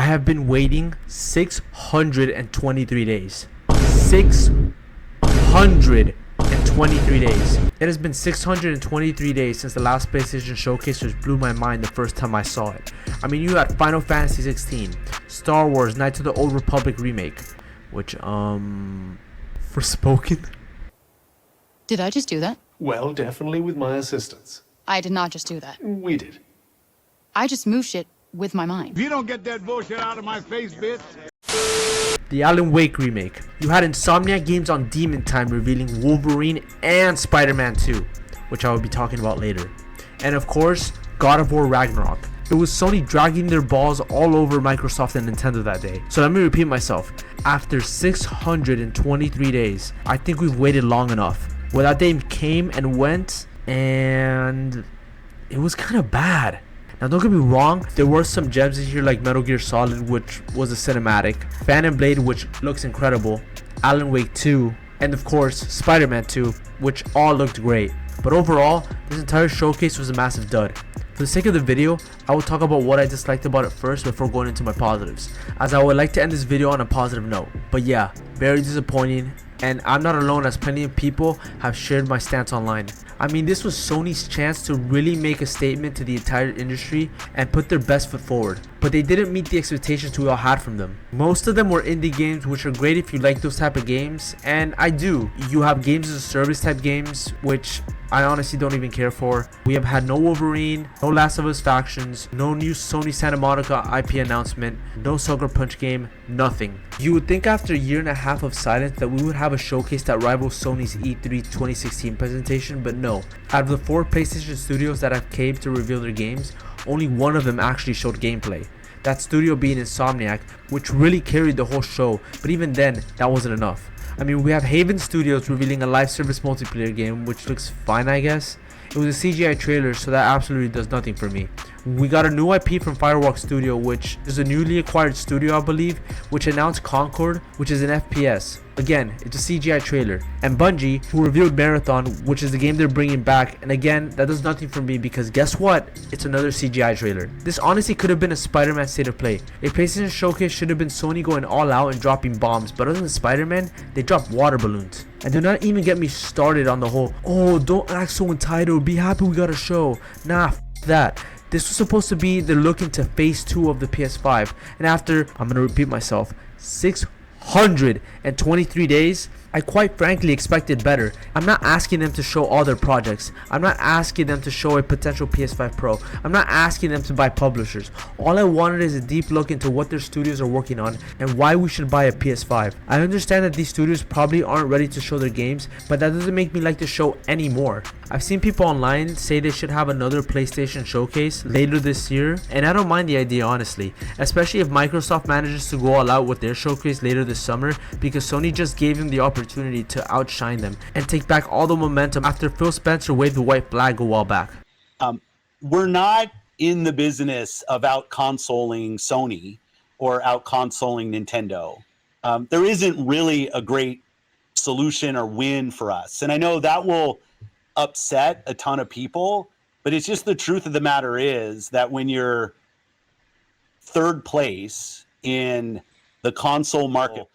have been waiting 623 days. 623 days. It has been 623 days since the last PlayStation showcase, which blew my mind the first time I saw it. I mean, you had Final Fantasy 16, Star Wars Knights of the Old Republic remake, which Forspoken. Did I just do that? Well, definitely with my assistance. I did not just do that. We did. I just move shit with my mind. If you don't get that bullshit out of my face, bitch. The Alan Wake remake. You had Insomniac Games on Demon Time revealing Wolverine and Spider-Man 2, which I will be talking about later. And of course, God of War Ragnarok. It was Sony dragging their balls all over Microsoft and Nintendo that day. So let me repeat myself. After 623 days, I think we've waited long enough. Well, that day came and went, and it was kind of bad. Now don't get me wrong, there were some gems in here like Metal Gear Solid, which was a cinematic, Phantom Blade, which looks incredible, Alan Wake 2, and of course Spider-Man 2, which all looked great. But overall, this entire showcase was a massive dud. For the sake of the video, I will talk about what I disliked about it first before going into my positives, as I would like to end this video on a positive note. But yeah, very disappointing, and I'm not alone, as plenty of people have shared my stance online. I mean, this was Sony's chance to really make a statement to the entire industry and put their best foot forward, but they didn't meet the expectations we all had from them. Most of them were indie games, which are great if you like those type of games, and I do. You have games as a service type games, which I honestly don't even care for. We have had no Wolverine, no Last of Us Factions, no new Sony Santa Monica IP announcement, no Sucker Punch game, nothing. You would think after a year and a half of silence that we would have a showcase that rivals Sony's E3 2016 presentation, but no. Out of the 4 PlayStation studios that have caved to reveal their games, only one of them actually showed gameplay. That studio being Insomniac, which really carried the whole show, but even then, that wasn't enough. I mean, we have Haven Studios revealing a live service multiplayer game, which looks fine, I guess. It was a CGI trailer, so that absolutely does nothing for me. We got a new IP from Firewalk Studio, which is a newly acquired studio, I believe, which announced Concord, which is an FPS. Again, it's a CGI trailer. And Bungie, who revealed Marathon, which is the game they're bringing back, and again, that does nothing for me because guess what? It's another CGI trailer. This honestly could have been a Spider-Man State of Play. A PlayStation showcase should have been Sony going all out and dropping bombs, but other than Spider-Man, they dropped water balloons. And do not even get me started on the whole, oh, don't act so entitled, be happy we got a show. Nah, that. This was supposed to be the look into phase 2 of the PS5, and after, I'm gonna repeat myself, 623 days, I quite frankly expected better. I'm not asking them to show all their projects. I'm not asking them to show a potential PS5 Pro. I'm not asking them to buy publishers. All I wanted is a deep look into what their studios are working on and why we should buy a PS5. I understand that these studios probably aren't ready to show their games, but that doesn't make me like the show anymore. I've seen people online say they should have another PlayStation showcase later this year, and I don't mind the idea honestly, especially if Microsoft manages to go all out with their showcase later this summer, because Sony just gave them the opportunity to outshine them and take back all the momentum after Phil Spencer waved the white flag a while back. We're not in the business of out-consoling Sony or out-consoling Nintendo. There isn't really a great solution or win for us. And I know that will upset a ton of people, but it's just the truth of the matter is that when you're third place in the console market,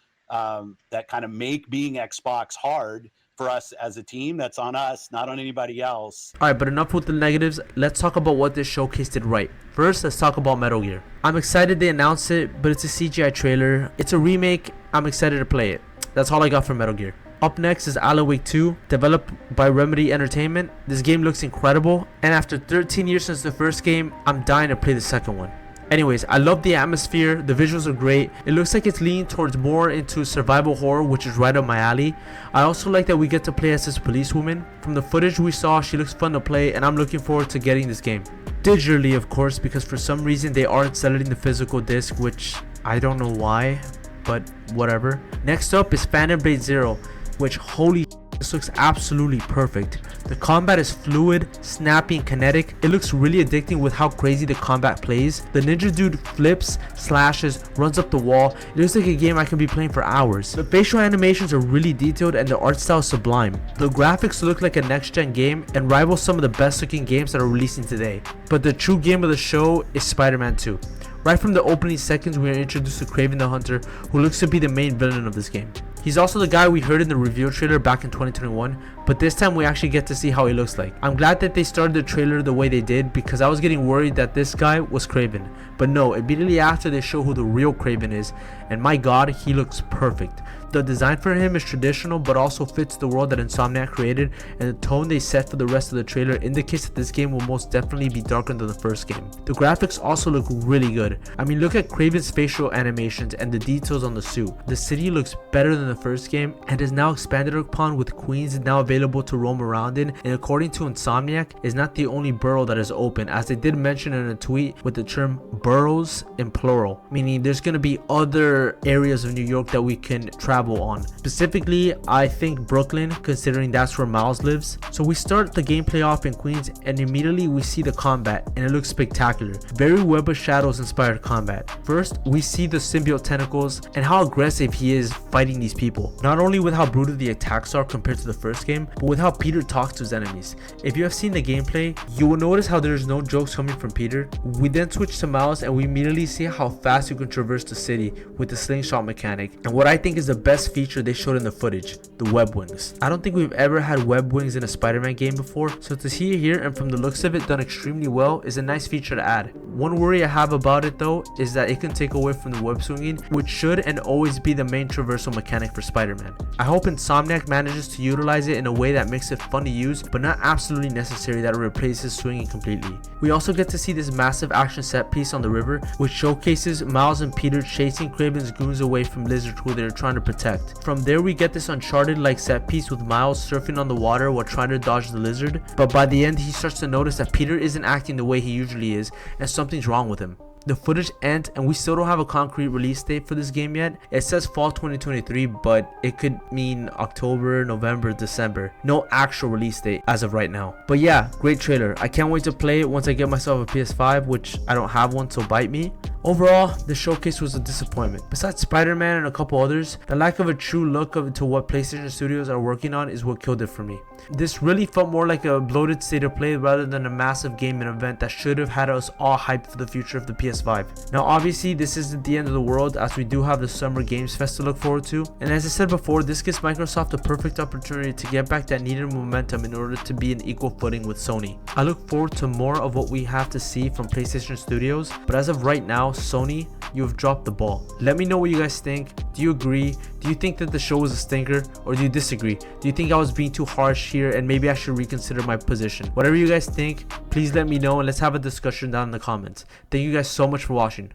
that kind of make being Xbox hard for us as a team, that's on us, not on anybody else. Alright, but enough with the negatives. Let's talk about what this showcase did right. First, let's talk about Metal Gear. I'm excited they announced it, but it's a CGI trailer. It's a remake. I'm excited to play it. That's all I got from Metal Gear. Up next is Alan Wake 2, developed by Remedy Entertainment. This game looks incredible, and after 13 years since the first game, I'm dying to play the second one. Anyways, I love the atmosphere, the visuals are great. It looks like it's leaning towards more into survival horror, which is right up my alley. I also like that we get to play as this policewoman. From the footage we saw, she looks fun to play, and I'm looking forward to getting this game. Digitally, of course, because for some reason they aren't selling the physical disc, which I don't know why, but whatever. Next up is Phantom Blade Zero, which holy this looks absolutely perfect. The combat is fluid, snappy, and kinetic. It looks really addicting with how crazy the combat plays. The ninja dude flips, slashes, runs up the wall. It looks like a game I can be playing for hours. The facial animations are really detailed and the art style is sublime. The graphics look like a next-gen game and rival some of the best looking games that are releasing today. But the true game of the show is Spider-Man 2. Right from the opening seconds, we are introduced to Kraven the Hunter, who looks to be the main villain of this game. He's also the guy we heard in the reveal trailer back in 2021, but this time we actually get to see how he looks like. I'm glad that they started the trailer the way they did, because I was getting worried that this guy was Kraven. But no, immediately after they show who the real Kraven is, and my god, he looks perfect. The design for him is traditional but also fits the world that Insomniac created, and the tone they set for the rest of the trailer indicates that this game will most definitely be darker than the first game. The graphics also look really good. I mean, look at Kraven's facial animations and the details on the suit. The city looks better than the first game and is now expanded upon, with Queens now available to roam around in, and according to Insomniac, is not the only borough that is open, as they did mention in a tweet with the term boroughs in plural, meaning there's going to be other areas of New York that we can travel on. Specifically, I think Brooklyn, considering that's where Miles lives. So we start the gameplay off in Queens, and immediately we see the combat, and it looks spectacular. Very Web of Shadows inspired combat. First, we see the symbiote tentacles and how aggressive he is fighting these people. Not only with how brutal the attacks are compared to the first game, but with how Peter talks to his enemies. If you have seen the gameplay, you will notice how there's no jokes coming from Peter. We then switch to Miles, and we immediately see how fast you can traverse the city with the slingshot mechanic, and what I think is the best feature they showed in the footage, the web wings. I don't think we've ever had web wings in a Spider-Man game before, so to see it here and from the looks of it done extremely well is a nice feature to add. One worry I have about it though is that it can take away from the web swinging, which should and always be the main traversal mechanic for Spider-Man. I hope Insomniac manages to utilize it in a way that makes it fun to use, but not absolutely necessary that it replaces swinging completely. We also get to see this massive action set piece on the river, which showcases Miles and Peter chasing Kraven's goons away from Lizard, who they're trying to protect. From there we get this Uncharted-like set piece with Miles surfing on the water while trying to dodge the lizard, but by the end he starts to notice that Peter isn't acting the way he usually is, and something's wrong with him. The footage ends, and we still don't have a concrete release date for this game yet. It says fall 2023, but it could mean October, November, December. No actual release date as of right now. But yeah, great trailer. I can't wait to play it once I get myself a PS5, which I don't have one, so bite me. Overall, the showcase was a disappointment. Besides Spider-Man and a couple others, the lack of a true look to what PlayStation Studios are working on is what killed it for me. This really felt more like a bloated state of play rather than a massive gaming event that should have had us all hyped for the future of the PS5. Now obviously this isn't the end of the world, as we do have the Summer Games Fest to look forward to, and as I said before, this gives Microsoft the perfect opportunity to get back that needed momentum in order to be in equal footing with Sony. I look forward to more of what we have to see from PlayStation Studios, but as of right now, Sony, you have dropped the ball. Let me know what you guys think. Do you agree? Do you think that the show was a stinker, or do you disagree? Do you think I was being too harsh here and maybe I should reconsider my position? Whatever you guys think, please let me know and let's have a discussion down in the comments. Thank you guys so much for watching.